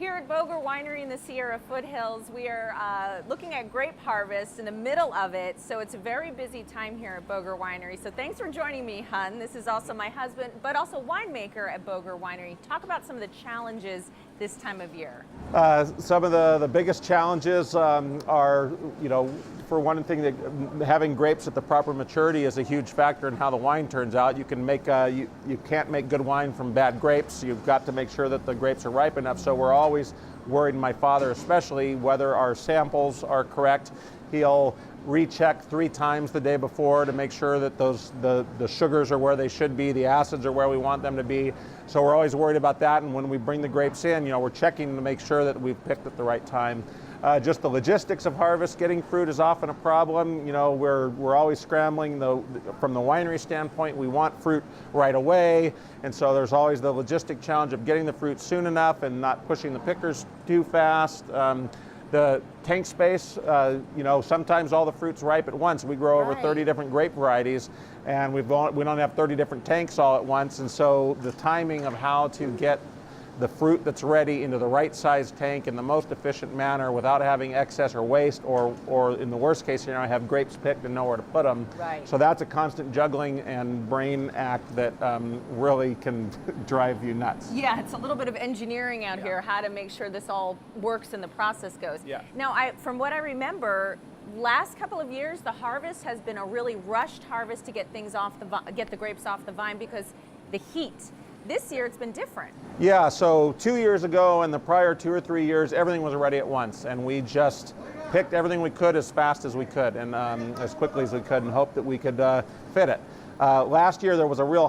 Here at Boeger Winery in the Sierra Foothills, we are looking at grape harvest in the middle of it, so it's a very busy time here at Boeger Winery. So thanks for joining me, Hun. This is also my husband, but also winemaker at Boeger Winery. Talk about some of the challenges this time of year. Some of the biggest challenges are, for one thing, that having grapes at the proper maturity is a huge factor in how the wine turns out. You can make you can't make good wine from bad grapes. You've got to make sure that the grapes are ripe enough. So we're always worried, my father especially, whether our samples are correct. He'll recheck 3 times the day before to make sure that the sugars are where they should be, the acids are where we want them to be. So we're always worried about that. And when we bring the grapes in, we're checking to make sure that we've picked at the right time. Just the logistics of harvest, getting fruit is often a problem. We're always scrambling. From the winery standpoint, we want fruit right away, and so there's always the logistic challenge of getting the fruit soon enough and not pushing the pickers too fast. The tank space, sometimes all the fruit's ripe at once. We grow over 30 different grape varieties, and we don't have 30 different tanks all at once, and so the timing of how to get the fruit that's ready into the right size tank in the most efficient manner without having excess or waste, or in the worst case scenario, have grapes picked and nowhere to put them. Right. So that's a constant juggling and brain act that really can drive you nuts. Yeah, it's a little bit of engineering out here, how to make sure this all works and the process goes. Yeah. Now, from what I remember, last couple of years, the harvest has been a really rushed harvest to get things get the grapes off the vine because the heat. This year, it's been different. Yeah, so 2 years ago and the prior 2 or 3 years, everything was ready at once, and we just picked everything we could as fast as we could and as quickly as we could, and hoped that we could fit it. Last year, there was a real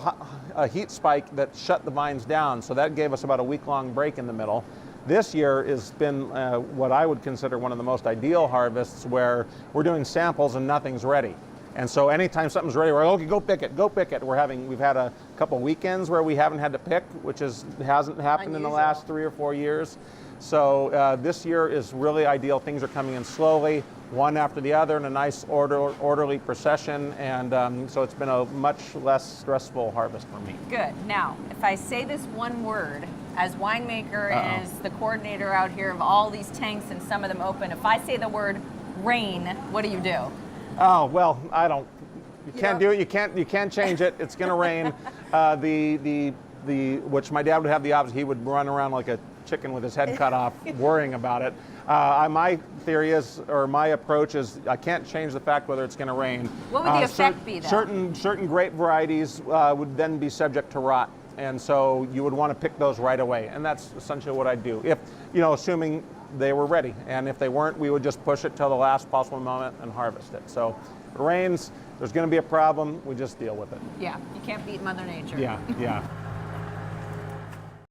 heat spike that shut the vines down, so that gave us about a week-long break in the middle. This year has been what I would consider one of the most ideal harvests, where we're doing samples and nothing's ready. And so anytime something's ready, we're okay, go pick it, go pick it. We've had a couple weekends where we haven't had to pick, which hasn't happened in the last 3 or 4 years. So this year is really ideal. Things are coming in slowly, one after the other, in a nice orderly procession, and so it's been a much less stressful harvest for me. Good. Now, if I say this one word, as winemaker and as the coordinator out here of all these tanks and some of them open, if I say the word rain, what do you do? Oh, well, I don't. You can't do it. You can't change it. It's going to rain. Which my dad would have the opposite. He would run around like a chicken with his head cut off, worrying about it. My theory is, or my approach is, I can't change the fact whether it's going to rain. What would the effect be, though? Certain grape varieties would then be subject to rot, and so you would want to pick those right away. And that's essentially what I'd do, if assuming they were ready. And if they weren't, we would just push it till the last possible moment and harvest it. So if it rains, there's going to be a problem. We just deal with it. Yeah, you can't beat Mother Nature. Yeah.